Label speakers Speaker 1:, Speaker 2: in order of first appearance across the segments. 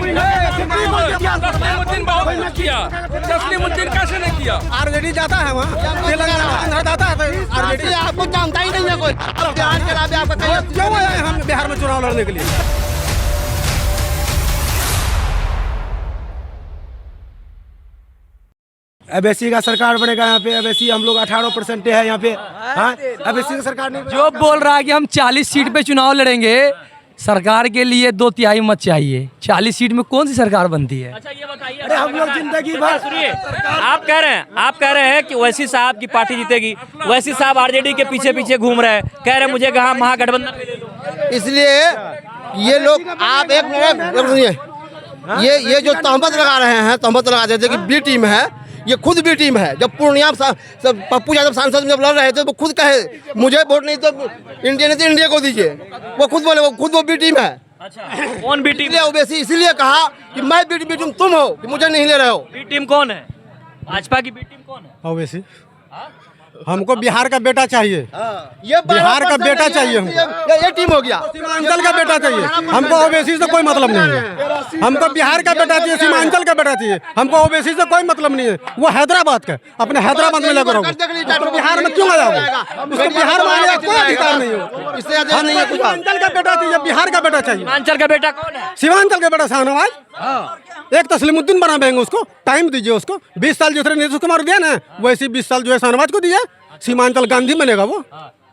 Speaker 1: तस्लीमुद्दीन बहुत कुछ किया, तस्लीमुद्दीन कैसे नहीं किया?
Speaker 2: आरजेडी जाता है वहाँ, तेलंगाना जाता है आरजेडी।
Speaker 3: आपको जानता ही नहीं है कोई। बिहार के अलावा आपका
Speaker 2: क्यों आए हम बिहार में चुनाव लड़ने के लिए? अवैसी का सरकार बनेगा यहाँ पे। अवैसी हम लोग 18% है यहाँ पे। हाँ, अवैसी का सरकार नहीं।
Speaker 4: जो बोल रहा है कि हम 40 सीट पे चुनाव लड़ेंगे, सरकार के लिए 2/3 मत चाहिए। 40 सीट में कौन सी सरकार बनती है?
Speaker 5: अच्छा ये बताइए,
Speaker 2: अरे हम लोग जिंदगी भर
Speaker 5: सुनिए, आप कह रहे हैं कि ओवैसी साहब की पार्टी जीतेगी। ओवैसी साहब आरजेडी के पीछे पीछे घूम रहे हैं, कह रहे हैं मुझे कहा महागठबंधन में दे दो।
Speaker 3: इसलिए ये लोग आप एक मिनट सुनिए, ये जो तहमत लगा रहे हैं, तहमत लगा देते कि बी टीम है, ये खुद भी टीम है। जब पूर्णिया पप्पू यादव सांसद में जब लड़ रहे थे वो खुद कहे मुझे वोट नहीं तो इंडिया नहीं तो इंडिया को दीजिए। वो खुद बोले वो बी टीम है।
Speaker 5: अच्छा, कौन बी टीम?
Speaker 3: ओवैसी इसीलिए कहा कि मैं बी टीम तुम हो कि मुझे नहीं ले रहे हो।
Speaker 5: बी टीम कौन है? भाजपा की बी टीम कौन है?
Speaker 2: ओवैसी। हमको बिहार का बेटा चाहिए,
Speaker 3: ये
Speaker 2: बिहार का बेटा चाहिए हमको।
Speaker 3: ये टीम हो गया।
Speaker 2: सीमांचल का बेटा चाहिए हमको। ओवैसी से कोई मतलब नहीं है। हमको बिहार का बेटा चाहिए, सीमांचल का बेटा चाहिए। हमको ओवैसी से कोई मतलब नहीं है। वो हैदराबाद का, अपने हैदराबाद में लगा रहोगे तो बिहार में क्यों आया? उसको बिहार में आने का कोई अधिकार नहीं है। सीमांचल का बेटा चाहिए, बिहार का बेटा चाहिए।
Speaker 5: सीमांचल का बेटा कौन है?
Speaker 2: सीमांचल का बेटा शाहनवाज। एक तस्लीमुद्दीन बना देंगे उसको, टाइम दीजिए उसको। 20 साल जितने नीतीश कुमार दिया ना, वैसे 20 साल जो है शाहनवाज को दिया। सीमांचल गांधी बनेगा वो।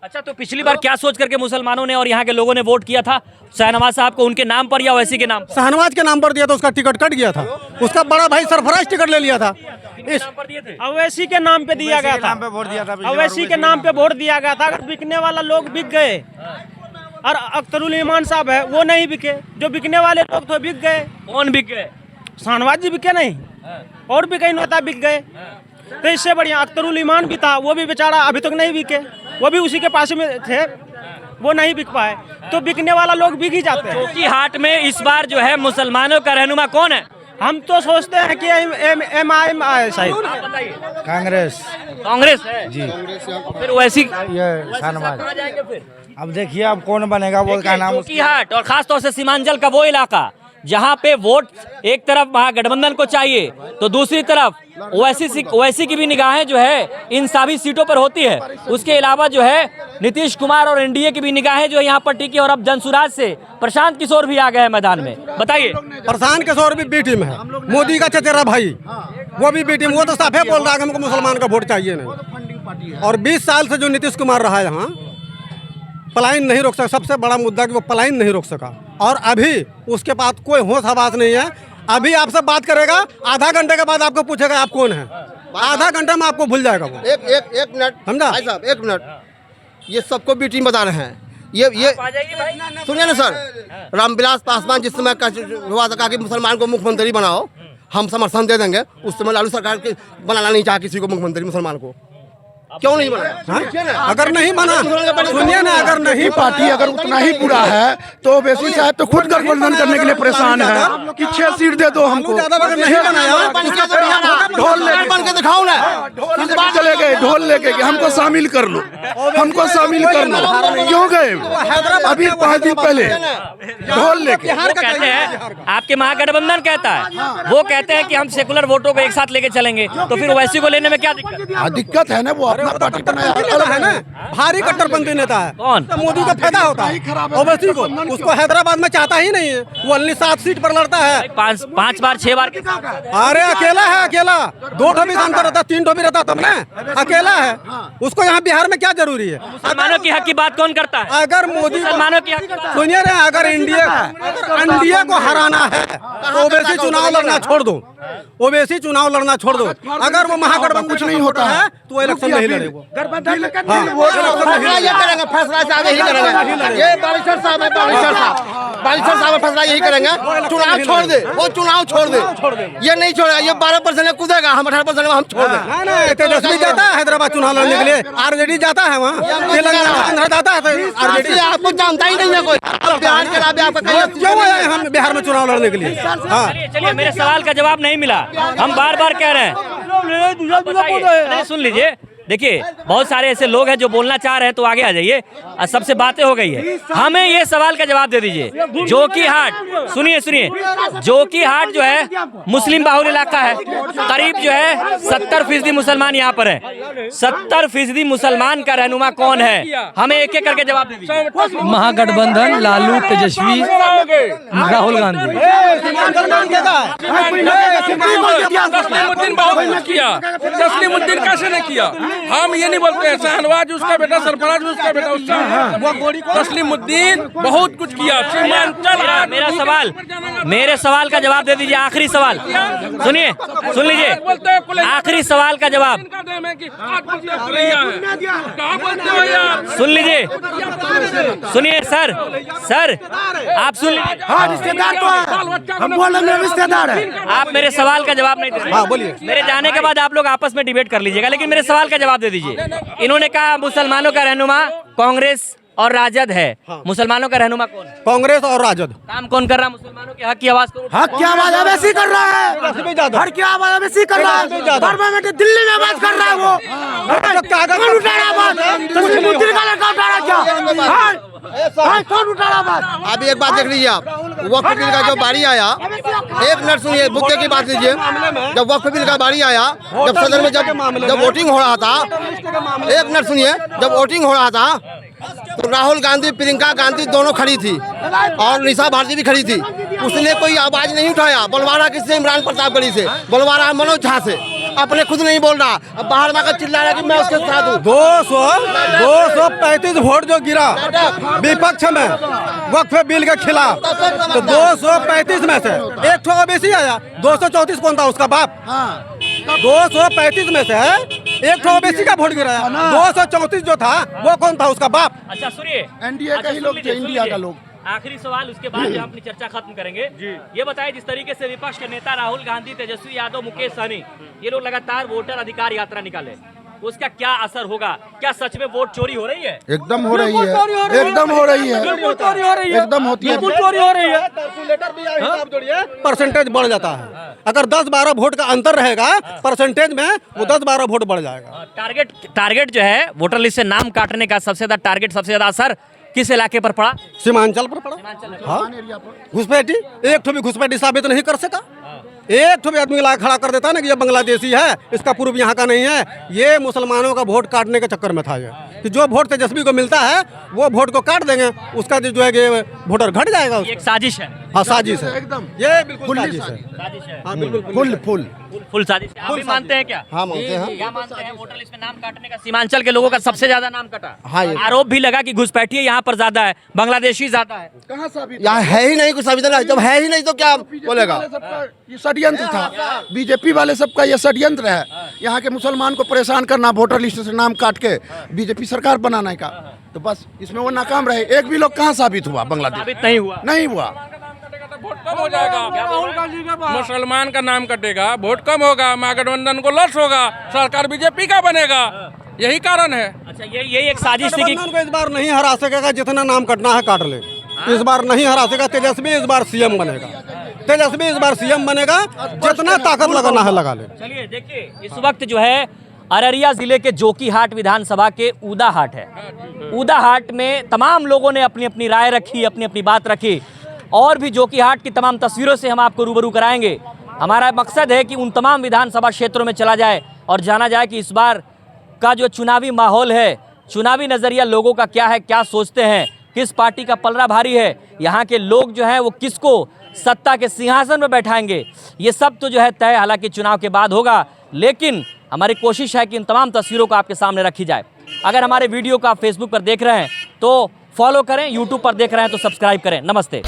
Speaker 5: अच्छा, तो पिछली बार क्या सोच करके मुसलमानों ने और यहाँ के लोगों ने वोट किया था शाहनवाज साहब को? उनके नाम पर या ओवैसी के नाम?
Speaker 2: शाहनवाज के नाम पर दिया था, उसका टिकट कट गया था। उसका बड़ा भाई सरफराज टिकट ले लिया था।
Speaker 6: अवैसी के नाम पे दिया गया था। अवैसी के नाम पे वोट दिया गया था। अगर बिकने वाला लोग बिक गए और अख्तरुल ईमान साहब है वो नहीं बिके, जो बिकने वाले लोग तो बिक गए।
Speaker 5: कौन बिक गए?
Speaker 6: शाहनवाज जी बिके नहीं, और भी कई नेता बिक गए। तो इससे बढ़िया अख्तरुल ईमान भी था, वो भी बेचारा अभी तक नहीं बिके। वो भी उसी के पास में थे, वो नहीं बिक पाए। तो बिकने वाला लोग बिक ही जाते हैं।
Speaker 5: चौकी हाट में इस बार जो है मुसलमानों का रहनुमा कौन है?
Speaker 6: हम तो सोचते हैं कि MIM शायद
Speaker 7: कांग्रेस
Speaker 5: है जी। फिर ओवैसी
Speaker 7: ये शाहनवाज। अब देखिए अब कौन बनेगा वो का नाम।
Speaker 5: चौकी हाट और खासतौर से सीमांचल का वो इलाका जहाँ पे वोट एक तरफ महागठबंधन को चाहिए तो दूसरी तरफ ओवैसी की भी निगाहें जो है इन सभी सीटों पर होती है। उसके अलावा जो है नीतीश कुमार और एनडीए की भी निगाहें जो है यहाँ पर टिकी। और अब जनसुराज से प्रशांत किशोर भी आ गए हैं मैदान में। बताइए।
Speaker 2: प्रशांत किशोर भी बी टीम है, मोदी का चचेरा भाई, वो भी बी टीम। वो तो साफे बोल रहा है हमको मुसलमान का वोट चाहिए नहीं। और 20 साल से जो नीतीश कुमार रहा है यहाँ, पलायन नहीं रोक सका। सबसे बड़ा मुद्दा कि वो पलायन नहीं रोक सका। और अभी उसके पास कोई होश हवास नहीं है। अभी आपसे बात करेगा, आधा घंटे के बाद आपको पूछेगा आप कौन है। आधा घंटा में आपको भूल जाएगा वो।
Speaker 3: एक मिनट
Speaker 2: समझा
Speaker 3: भाई साहब, एक मिनट। ये सबको बी टीम बता रहे हैं। ये सुनिए ना सर, रामविलास पासवान जिस समय हुआ था कि मुसलमान को मुख्यमंत्री बनाओ, हम समर्थन दे देंगे। उस समय लालू सरकार के बनाना नहीं चाहा किसी को मुख्यमंत्री मुसलमान को। क्यों नहीं बना?
Speaker 2: अगर नहीं बना, सुनिए ना, अगर नहीं
Speaker 7: पार्टी अगर उतना ही बुरा है तो ओवैसी साहब तो खुद गठबंधन करने के लिए परेशान है कि 6 सीट दे दो हमको।
Speaker 2: नहीं बनाया,
Speaker 3: ढोल लेके बन के दिखाओ ना।
Speaker 7: चले गए ढोल लेके कि हमको शामिल कर लो, हमको शामिल कर लो। क्यों गए? अभी 5 दिन पहले ढोल लेके।
Speaker 5: वो कहते हैं आपके महागठबंधन कहता है, वो कहते हैं कि हम सेकुलर वोटों को एक साथ लेके चलेंगे। तो फिर ओवैसी को लेने में क्या दिक्कत?
Speaker 7: दिक्कत है ना, वो पार्टी
Speaker 2: अलग है ना। भारी कट्टरपंथी नेता है।
Speaker 5: कौन?
Speaker 2: तो मोदी का फायदा होता है ओवैसी को। उसको हैदराबाद में चाहता ही नहीं है। वो अन्य 7 सीट पर लड़ता है।
Speaker 5: 5 बार 6 बार।
Speaker 2: अरे अकेला है, अकेला 2 ठो भी सांसद रहता, 3 ठो भी रहता तब ना। अकेला है, उसको यहाँ बिहार में क्या जरूरी है?
Speaker 5: मुसलमानों की हक की बात कौन करता है?
Speaker 2: अगर मोदी
Speaker 5: मुसलमानों की हक,
Speaker 2: सुनिए ना, अगर एनडीए को हराना है तो ओवैसी चुनाव लड़ना छोड़ दो। ओवैसी चुनाव लड़ना छोड़ दो। अगर वो महागठबंधन कुछ नहीं होता है तो इलेक्शन नहीं लड़ेगा।
Speaker 3: फैसला ये करेंगे, फैसला साहब यही करेंगे। ये बारिशर साहब है, बारिशर साहब फैसला यही करेंगे। चुनाव छोड़ दे, वो चुनाव छोड़ दे। ये नहीं छोड़ेगा। ये 12% कूदेगा, हम 18% में हम छोड़ दें।
Speaker 2: तेजस्वी जाता है हैदराबाद चुनाव लड़ने के लिए, आरजेडी जाता है वहाँ, तेलंगाना जाता है आरजेडी।
Speaker 3: आपको जानता ही नहीं है कोई। बिहार के अलावा आपका
Speaker 2: क्यों आए हम बिहार में चुनाव लड़ने के लिए? हाँ,
Speaker 5: चलिए, मेरे सवाल का जवाब नहीं मिला। हम बार बार कह रहे हैं, सुन लीजिए। देखिए बहुत सारे ऐसे लोग हैं जो बोलना चाह रहे हैं, तो आगे आ जाइए। सबसे बातें हो गई है, हमें ये सवाल का जवाब दे दीजिए। जोकीहाट, सुनिए सुनिए, जोकीहाट जो है मुस्लिम बाहुल इलाका है, करीब जो है 70% मुसलमान यहाँ पर है। 70% मुसलमान का रहनुमा कौन है, हमें एक एक करके जवाब दे दीजिए।
Speaker 4: महागठबंधन, लालू, तेजस्वी, राहुल गांधी।
Speaker 1: तस्लीमुद्दीन बहुत कुछ किया, तस्लीमुद्दीन कैसे नहीं किया? हम ये नहीं बोलते हैं शाहनवाज उसका बेटा, सरफराज भी उसका बेटा, उसका तस्लीमुद्दीन बहुत कुछ किया।
Speaker 5: मेरे सवाल का जवाब दे दीजिए। आखिरी सवाल सुनिए, सुन लीजिए, आखिरी सवाल का जवाब सुन लीजिए। सुनिए सर, सर आप सुन लीजिए।
Speaker 7: हाँ, रिश्तेदार तो है, हम बोल रहे हैं रिश्तेदार है।
Speaker 5: आप मेरे सवाल का जवाब नहीं दे रहे।
Speaker 2: हाँ बोलिए।
Speaker 5: मेरे जाने के बाद आप लोग आपस में डिबेट कर लीजिएगा, लेकिन मेरे सवाल का जवाब दे दीजिए। इन्होंने कहा मुसलमानों का रहनुमा कांग्रेस और राजद है। मुसलमानों का रहनुमा कौन है?
Speaker 2: कांग्रेस और राजद।
Speaker 5: काम कौन कर रहा है मुसलमानों के हक की आवाज को?
Speaker 7: हक की आवाज अवैसी कर रहा है, हर की आवाज अवैसी कर रहा है। पार्लियामेंट दिल्ली में आवाज कर रहा है वो। कौन उठा रहा आवाज? तस्लीमुद्दीन का लड़का उठा रहा क्या? हाँ, कौन उठा रहा आवाज?
Speaker 3: अभी एक बात देख लीजिए आप, वक्फ बिल का जो बारी आया, एक मिनट सुनिए, मुद्दे की बात लीजिए। जब वक्फ बिल का बारी आया, जब सदन में जब वोटिंग हो रहा था, एक मिनट सुनिए, जब वोटिंग हो रहा था तो राहुल गांधी, प्रियंका गांधी दोनों खड़ी थी और निशा भारती भी खड़ी थी। उसने कोई आवाज नहीं उठाया। बोलवा किससे? इमरान प्रतापगढ़ी से बोलवा रहा, मनोज झा से। अपने खुद नहीं बोल रहा, अब बाहर में चिल्ला रहा कि मैं उसके साथ हूँ।
Speaker 2: 235 वोट जो गिरा विपक्ष में वक्फ बिल के खिलाफ, तो 235 में से एक ठो ओबीसी आया। 234 कौन था? उसका बाप। 235 में से एक ठो ओबीसी का वोट गिराया। 234 जो था वो कौन था? उसका बाप।
Speaker 5: अच्छा सुनिए,
Speaker 7: एनडीए का ही लोग थे, इंडिया का लोग।
Speaker 5: आखिरी सवाल, उसके बाद हम अपनी चर्चा खत्म करेंगे। ये बताइए, जिस तरीके से विपक्ष के नेता राहुल गांधी, तेजस्वी यादव, मुकेश सहनी, ये लोग लगातार वोटर अधिकार यात्रा निकाले, उसका क्या असर होगा? क्या सच में वोट चोरी हो रही है?
Speaker 7: एकदम हो रही है, एकदम हो रही है, एकदम होती है,
Speaker 6: चोरी हो रही है।
Speaker 2: परसेंटेज बढ़ जाता है। अगर 10-12 वोट का अंतर रहेगा परसेंटेज में, वो 10-12 वोट बढ़ जाएगा।
Speaker 5: टारगेट जो है वोटर लिस्ट से नाम काटने का सबसे ज्यादा टारगेट, सबसे ज्यादा असर किस इलाके पर पड़ा?
Speaker 2: सीमांचल पर पड़ा। हाँ, घुसपैठी, एक ठो भी घुसपैठी साबित नहीं कर सका। एक ठो भी आदमी ला खड़ा कर देता है ना कि ये बांग्लादेशी है, इसका पूर्व यहाँ का नहीं है। ये मुसलमानों का वोट काटने के चक्कर में था ये, कि जो वोट तेजस्वी को मिलता है वो वोट को काट देंगे, उसका जो है कि वोटर घट जाएगा।
Speaker 5: एक साजिश है।
Speaker 2: हाँ, साजिश है
Speaker 7: एकदम,
Speaker 2: ये बिल्कुल साजिश है।
Speaker 5: साजिश है।
Speaker 2: हाँ, बिल्कुल
Speaker 5: फुल साजिश है। आप भी मानते हैं क्या?
Speaker 3: हाँ, मानते हैं।
Speaker 5: क्या मानते हैं? वोटर लिस्ट में नाम काटने का सीमांचल के लोगों का सबसे ज्यादा नाम कटा।
Speaker 3: हाँ,
Speaker 5: आरोप भी लगा कि घुसपैठी यहाँ पर ज्यादा है, बांग्लादेशी ज्यादा है।
Speaker 7: कहाँ साबित?
Speaker 3: यहाँ है ही नहीं कुछ साबित नहीं। जब है ही नहीं तो क्या बोलेगा?
Speaker 7: ये षड्यंत्र था, बीजेपी वाले सबका ये षड्यंत्र है, यहाँ के मुसलमान को परेशान करना, वोटर लिस्ट से नाम काट के बीजेपी सरकार बनाने का। तो बस इसमें वो नाकाम रहे। एक भी लोग कहाँ साबित हुआ? बांग्लादेश
Speaker 5: साबित नहीं हुआ।
Speaker 7: नहीं हुआ।
Speaker 1: वोट कम हो जाएगा, मुसलमान का नाम कटेगा, वोट कम होगा, महागठबंधन को लॉस होगा, सरकार बीजेपी का बनेगा। यही कारण है।
Speaker 5: अच्छा, ये एक साजिश थी कि
Speaker 2: गठबंधन को इस बार नहीं हरा सकेगा। जितना नाम कटना है काट ले। इस बार नहीं हरा सकेगा। तेजस्वी इस बार सीएम बनेगा। तेजस्वी इस बार सीएम बनेगा। जितना ताकत लगाना है लगा ले।
Speaker 5: चलिए देखिए, इस वक्त जो है अररिया जिले के जोकीहाट विधानसभा के ऊदाहाट है। ऊदाहाट में तमाम लोगों ने अपनी अपनी राय रखी, अपनी अपनी बात रखी, और भी जोकीहाट की तमाम तस्वीरों से हम आपको रूबरू कराएंगे। हमारा मकसद है कि उन तमाम विधानसभा क्षेत्रों में चला जाए और जाना जाए कि इस बार का जो चुनावी माहौल है, चुनावी नज़रिया लोगों का क्या है, क्या सोचते हैं, किस पार्टी का पलड़ा भारी है, यहाँ के लोग जो हैं वो किसको सत्ता के सिंहासन में बैठाएंगे, ये सब तो जो है तय हालांकि चुनाव के बाद होगा। लेकिन हमारी कोशिश है कि इन तमाम तस्वीरों को आपके सामने रखी जाए। अगर हमारे वीडियो को आप फेसबुक पर देख रहे हैं तो फॉलो करें, यूट्यूब पर देख रहे हैं तो सब्सक्राइब करें। नमस्ते।